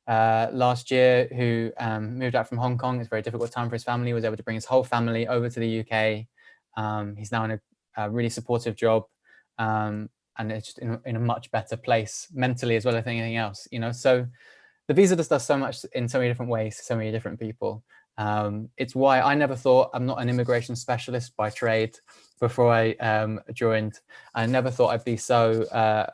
last year who moved out from Hong Kong. It's a very difficult time for his family. He was able to bring his whole family over to the UK. He's now in a really supportive job, and it's just in a much better place mentally as well as anything else, So the visa just does so much in so many different ways to so many different people. It's why I never thought, I'm not an immigration specialist by trade before I joined. I never thought I'd be so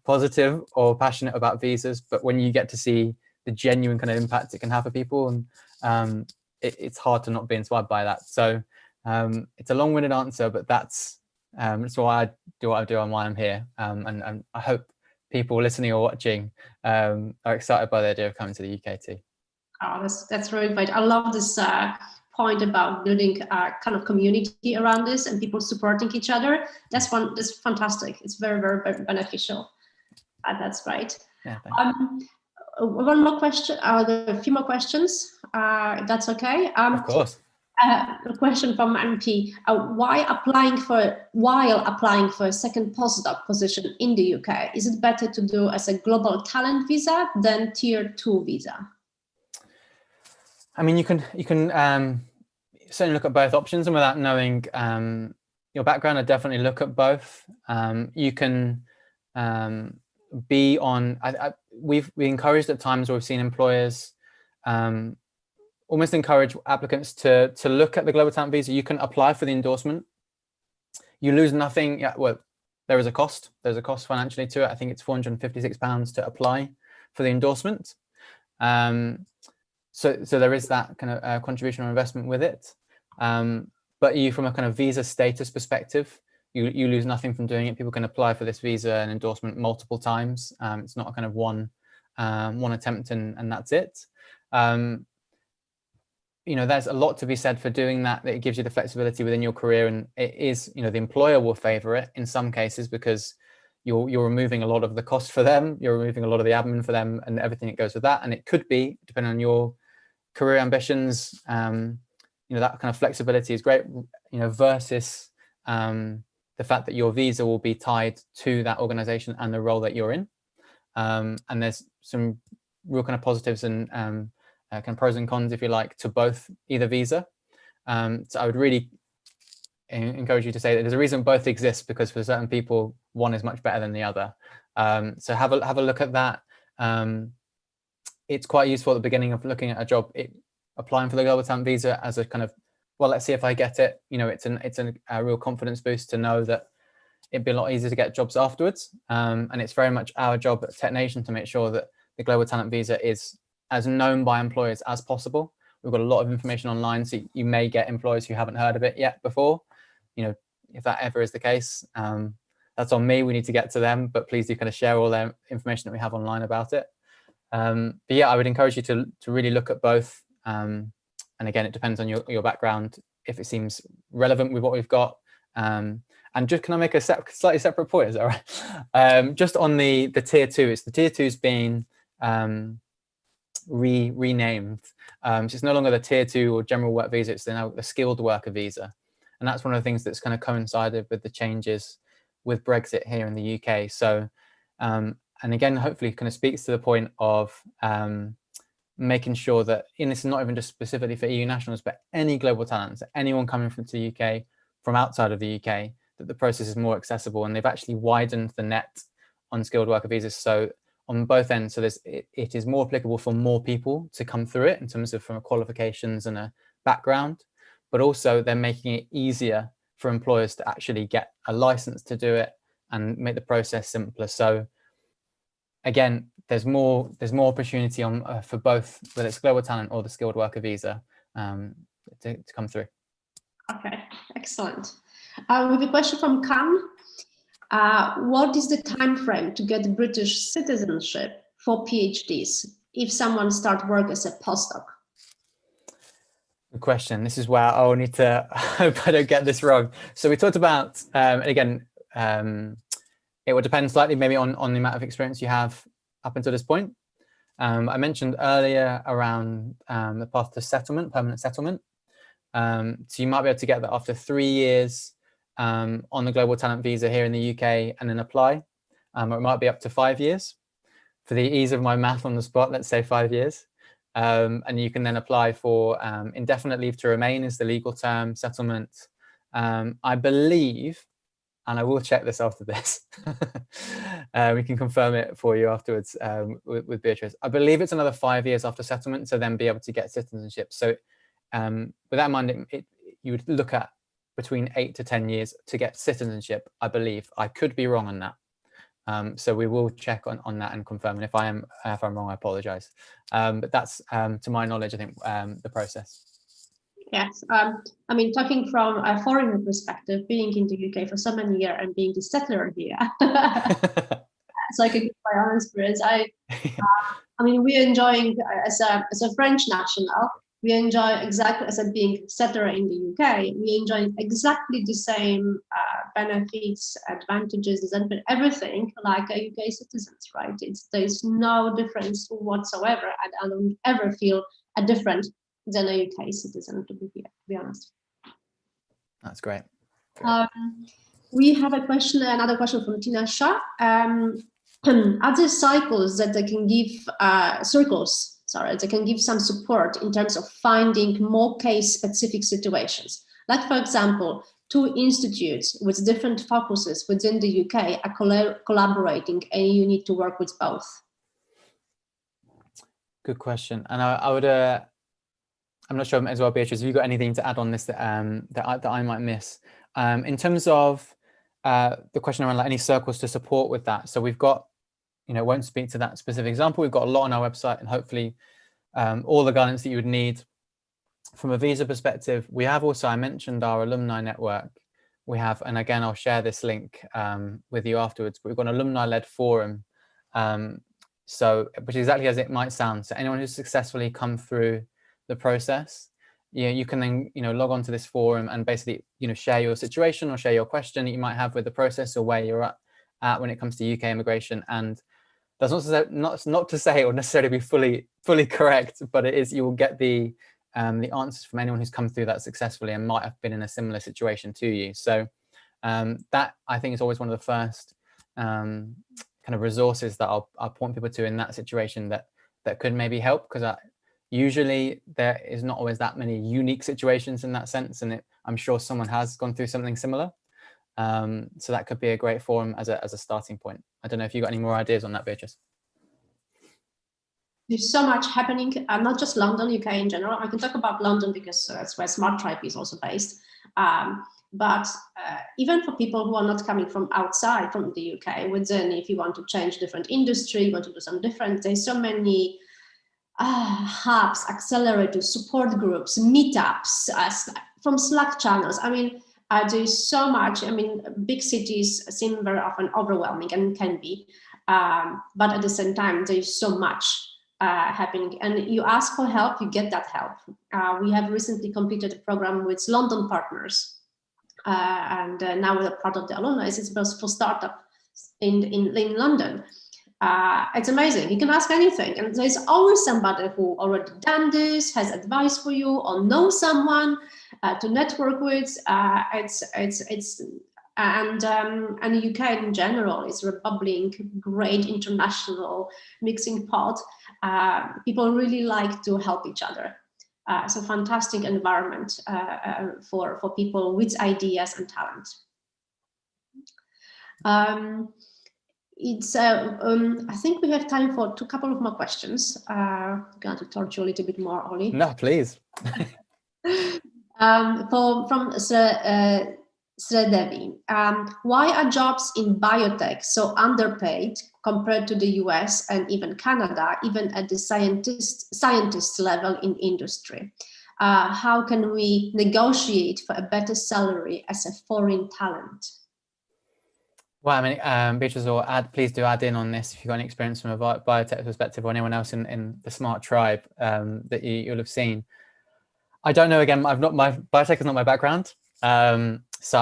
positive or passionate about visas, but when you get to see the genuine kind of impact it can have for people, and it's hard to not be inspired by that. So it's a long-winded answer, but that's why I do what I do and why I'm here. And I hope people listening or watching are excited by the idea of coming to the UK too. Oh, that's really great. I love this point about building a kind of community around this and people supporting each other. That's fantastic. It's very, very beneficial. That's right. Yeah, one more question, a few more questions, if that's okay. Of course. A question from MP. While applying for a second postdoc position in the UK, is it better to do as a global talent visa than tier 2 visa? I mean, you can certainly look at both options, and without knowing your background, I definitely look at both. You can be on. We encouraged at times where we've seen employers almost encourage applicants to look at the global talent visa. You can apply for the endorsement. You lose nothing. Yeah, well, there is a cost. There's a cost financially to it. I think it's £456 to apply for the endorsement. So there is that kind of contribution or investment with it. But you, from a kind of visa status perspective, you lose nothing from doing it. People can apply for this visa and endorsement multiple times. It's not a kind of one attempt and that's it. You know, there's a lot to be said for doing that. It gives you the flexibility within your career, and it is, you know, the employer will favor it in some cases because you're removing a lot of the cost for them. You're removing a lot of the admin for them and everything that goes with that. And it could be, depending on your career ambitions, you know, that kind of flexibility is great, you know, versus the fact that your visa will be tied to that organization and the role that you're in. And there's some real kind of positives and kind of pros and cons, if you like, to both either visa. So I would really encourage you to say that there's a reason both exist, because for certain people, one is much better than the other. So have a look at that. It's quite useful at the beginning of looking at a job, applying for the global talent visa as a kind of, well, let's see if I get it. You know, it's a real confidence boost to know that it'd be a lot easier to get jobs afterwards. And it's very much our job at Tech Nation to make sure that the global talent visa is as known by employers as possible. We've got a lot of information online, so you may get employers who haven't heard of it yet before. You know, if that ever is the case, that's on me. We need to get to them, but please do kind of share all the information that we have online about it. But yeah, I would encourage you to really look at both. And again, it depends on your background, if it seems relevant with what we've got. And just, can I make a slightly separate point? Is that right? Just on the tier 2, it's the tier 2's been renamed. So it's no longer the tier 2 or general work visa, it's now the skilled worker visa. And that's one of the things that's kind of coincided with the changes with Brexit here in the UK. So, and again, hopefully kind of speaks to the point of making sure that, and this is not even just specifically for EU nationals, but any global talents, anyone coming from the UK, from outside of the UK, that the process is more accessible. And they've actually widened the net on skilled worker visas. So on both ends, so it is more applicable for more people to come through it in terms of from qualifications and a background, but also they're making it easier for employers to actually get a license to do it and make the process simpler. So again, there's more opportunity on for both, whether it's global talent or the skilled worker visa, to come through. Okay, excellent. We have a question from Khan. What is the time frame to get British citizenship for PhDs if someone starts work as a postdoc? Good question. This is where I'll need to hope I don't get this wrong. So we talked about, again, it will depend slightly maybe on the amount of experience you have up until this point. I mentioned earlier around the path to settlement, permanent settlement. So you might be able to get that after 3 years on the global talent visa here in the UK and then apply, or it might be up to 5 years. For the ease of my math on the spot, let's say 5 years. And you can then apply for indefinite leave to remain is the legal term, settlement. I believe and I will check this after this. We can confirm it for you afterwards with Beatrice. I believe it's another 5 years after settlement to then be able to get citizenship. So with that in mind, you would look at between 8 to 10 years to get citizenship, I believe. I could be wrong on that. So we will check on that and confirm. And if I'm wrong, I apologize. But that's, to my knowledge, I think, the process. Yes, I mean, talking from a foreigner perspective, being in the UK for so many years and being the settler here, so I can give my own experience. I mean, we're enjoying as a French national. We enjoy exactly as a being settler in the UK. We enjoy exactly the same benefits, advantages, and everything like UK citizens, right? There's no difference whatsoever, and I don't ever feel a different than a UK citizen to be here, to be honest. That's great. We have another question from Tina Shah. Are there cycles that they can give, they can give some support in terms of finding more case-specific situations? Like, for example, two institutes with different focuses within the UK are collaborating, and you need to work with both. Good question. And I would, I'm not sure as well, Beatrice, have you got anything to add on this that I might miss? In terms of the question around like any circles to support with that. So we've got, won't speak to that specific example. We've got a lot on our website, and hopefully all the guidance that you would need from a visa perspective. We have also, I mentioned our alumni network. We have, and again, I'll share this link with you afterwards, but we've got an Alumni Led Forum. So, which is exactly as it might sound. So anyone who's successfully come through the process, you can then log on to this forum and basically share your situation or share your question that you might have with the process or where you're at when it comes to UK immigration. And that's not to say or necessarily be fully correct, but it is, you will get the answers from anyone who's come through that successfully and might have been in a similar situation to you. So that, I think, is always one of the first kind of resources that I'll point people to in that situation that could maybe help, because usually there is not always that many unique situations in that sense, and I'm sure someone has gone through something similar. So that could be a great forum as a starting point. I don't know if you got any more ideas on that, Beatrice. There's so much happening, not just London, UK in general. I can talk about London because that's where Smart Tribe is also based. But even for people who are not coming from outside from the UK, within, if you want to change different industry, you want to do some different, there's so many hubs, accelerators, support groups, meetups, from Slack channels. I mean, there's so much. I mean, big cities seem very often overwhelming, and can be, but at the same time, there's so much happening, and you ask for help, you get that help. We have recently completed a program with London partners, and now we're part of the alumni. It's for startup in London. It's amazing. You can ask anything, and there's always somebody who already done this, has advice for you, or knows someone to network with. And the UK in general is a bubbling, great international mixing pot. People really like to help each other. It's a fantastic environment for people with ideas and talent. I think we have time for a couple of more questions. I'm going to torture you a little bit more, Oli. No, please. From Sredevi. Why are jobs in biotech so underpaid compared to the US and even Canada, even at the scientist level in industry? How can we negotiate for a better salary as a foreign talent? Well, I mean, Beatrice, or please do add in on this if you've got any experience from a biotech perspective, or anyone else in the Smart Tribe that you'll have seen. I don't know. Again, biotech is not my background, so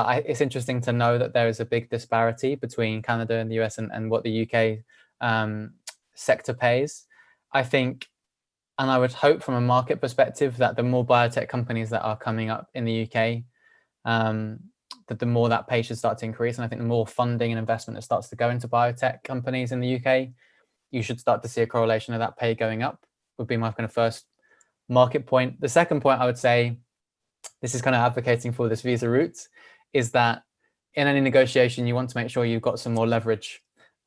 it's interesting to know that there is a big disparity between Canada and the US and what the UK sector pays. I think, and I would hope from a market perspective, that the more biotech companies that are coming up in the UK, that the more that pay should start to increase. And I think the more funding and investment that starts to go into biotech companies in the UK, you should start to see a correlation of that pay going up, would be my kind of first market point. The second point I would say, this is kind of advocating for this visa route, is that in any negotiation, you want to make sure you've got some more leverage,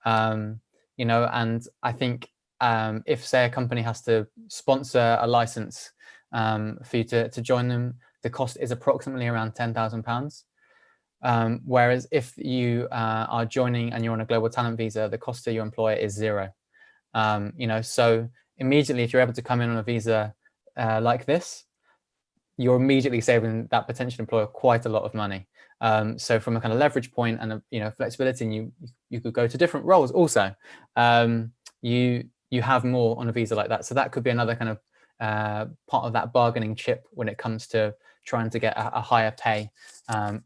you know, and I think if, say, a company has to sponsor a license for you to join them, the cost is approximately around £10,000. Whereas if you are joining and you're on a global talent visa, the cost to your employer is zero. You know, so immediately, if you're able to come in on a visa like this, you're immediately saving that potential employer quite a lot of money. So from a kind of leverage point and you know, flexibility, and you could go to different roles also. You have more on a visa like that. So that could be another kind of part of that bargaining chip when it comes to trying to get a higher pay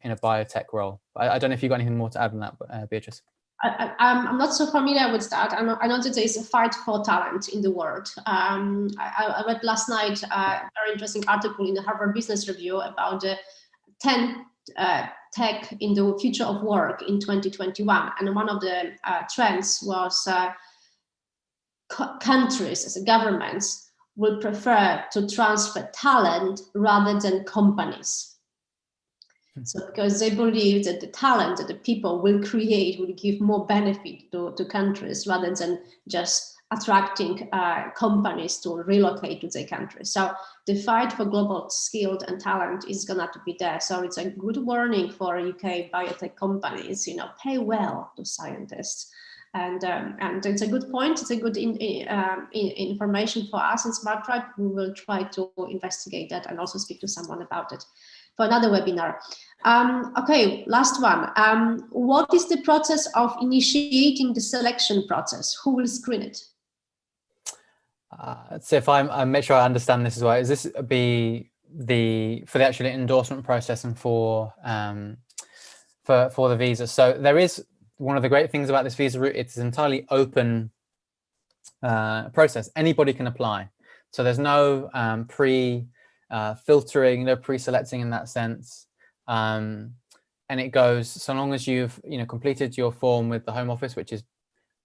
in a biotech role. I don't know if you've got anything more to add on that, Beatrice. I'm not so familiar with that. I know that there is a fight for talent in the world. I read last night a very interesting article in the Harvard Business Review about the 10 tech in the future of work in 2021. And one of the trends was countries as governments will prefer to transfer talent rather than companies. So because they believe that the talent that the people will create will give more benefit to countries rather than just attracting companies to relocate to their countries. So the fight for global skilled and talent is gonna to be there. So it's a good warning for UK biotech companies, you know, pay well to scientists. And it's a good point. It's a good information for us in Smart Tribe. We will try to investigate that and also speak to someone about it for another webinar. Okay, last one. What is the process of initiating the selection process? Who will screen it? So if I make sure I understand this as well, is this be for the actual endorsement process and for the visa? So there is one of the great things about this visa route. It's an entirely open process. Anybody can apply. So there's no filtering, no pre-selecting in that sense. And it goes so long as you've completed your form with the Home Office, which is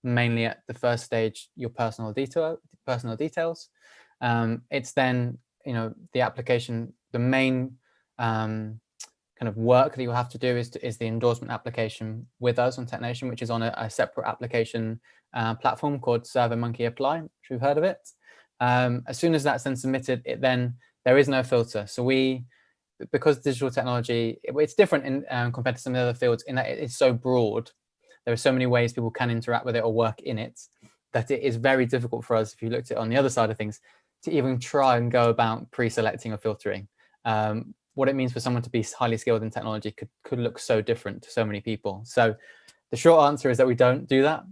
mainly at the first stage your personal details. It's then the application. The main kind of work that you'll have to do is the endorsement application with us on TechNation, which is on a separate application platform called SurveyMonkey Apply. I'm sure you've heard of it. As soon as that's then submitted, there is no filter. So because digital technology, it's different in compared to some of the other fields in that it's so broad. There are so many ways people can interact with it or work in it that it is very difficult for us, if you looked at it on the other side of things, to even try and go about pre-selecting or filtering. What it means for someone to be highly skilled in technology could look so different to so many people. So the short answer is that we don't do that.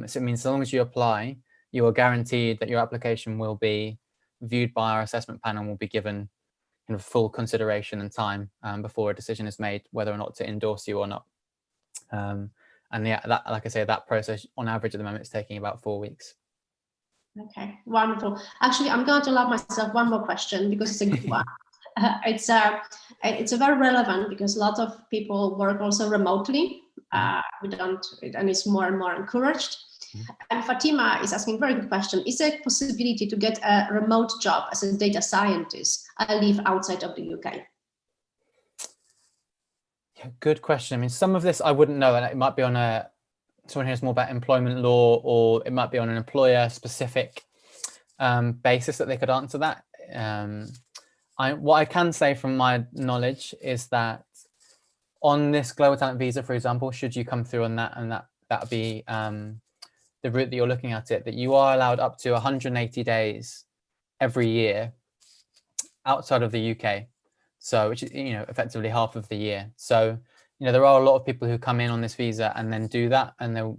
So it means so long as you apply, you are guaranteed that your application will be viewed by our assessment panel and will be given full consideration and time before a decision is made whether or not to endorse you or not. And yeah, like I say, that process on average at the moment is taking about 4 weeks. Okay, wonderful. Actually, I'm going to allow myself one more question because it's a good one. It's a very relevant because a lot of people work also remotely. We don't, and it's more and more encouraged. And Fatima is asking a very good question. Is there a possibility to get a remote job as a data scientist? I live outside of the UK. Yeah, good question. I mean, some of this I wouldn't know, and it might be on someone who knows more about employment law, or it might be on an employer-specific basis that they could answer that. What I can say from my knowledge is that on this global talent visa, for example, should you come through on that, and that be the route that you're looking at it, that you are allowed up to 180 days every year outside of the UK. So, which is, effectively half of the year. So, there are a lot of people who come in on this visa and then do that. And they'll,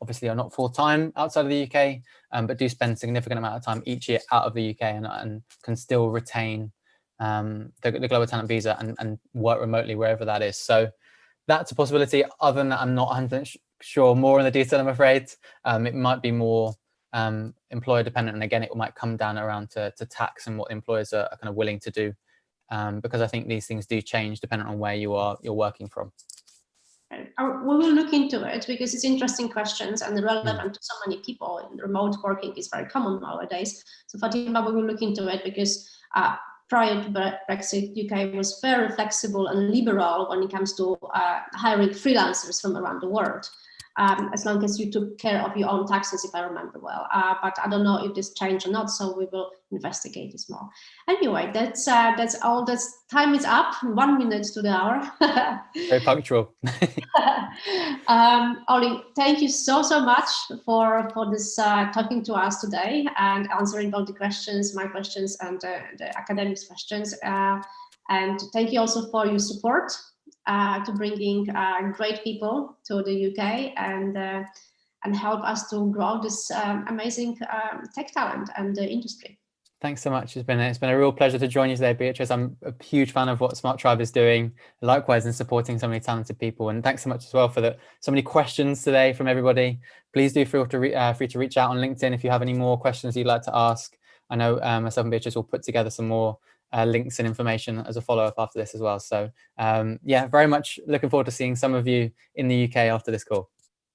obviously are not full-time outside of the UK, but do spend a significant amount of time each year out of the UK and can still retain the global talent visa and work remotely wherever that is. So that's a possibility. Other than that, I'm not 100% sure more in the detail, I'm afraid. It might be more employer dependent. And again, it might come down around to tax and what employers are kind of willing to do. Because I think these things do change depending on where you're working from. We will look into it because it's interesting questions and relevant to so many people. Remote working is very common nowadays. So Fatima, we will look into it because prior to Brexit, UK was very flexible and liberal when it comes to hiring freelancers from around the world, as long as you took care of your own taxes, if I remember well. But I don't know if this changed or not, so we will investigate this more. Anyway, that's all. Time is up. 1 minute to the hour. Very punctual. Oli, thank you so much for this talking to us today and answering all the questions, my questions, and the academics questions. And thank you also for your support to bringing great people to the UK and help us to grow this amazing tech talent and the industry. Thanks so much. It's been a real pleasure to join you today, Beatrice. I'm a huge fan of what Smart Tribe is doing, likewise in supporting so many talented people. And thanks so much as well for so many questions today from everybody. Please do feel free to reach out on LinkedIn if you have any more questions you'd like to ask. I know myself and Beatrice will put together some more links and information as a follow-up after this as well. So yeah, very much looking forward to seeing some of you in the UK after this call.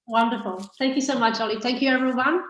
Wonderful. Thank you so much, Oli. Thank you, everyone.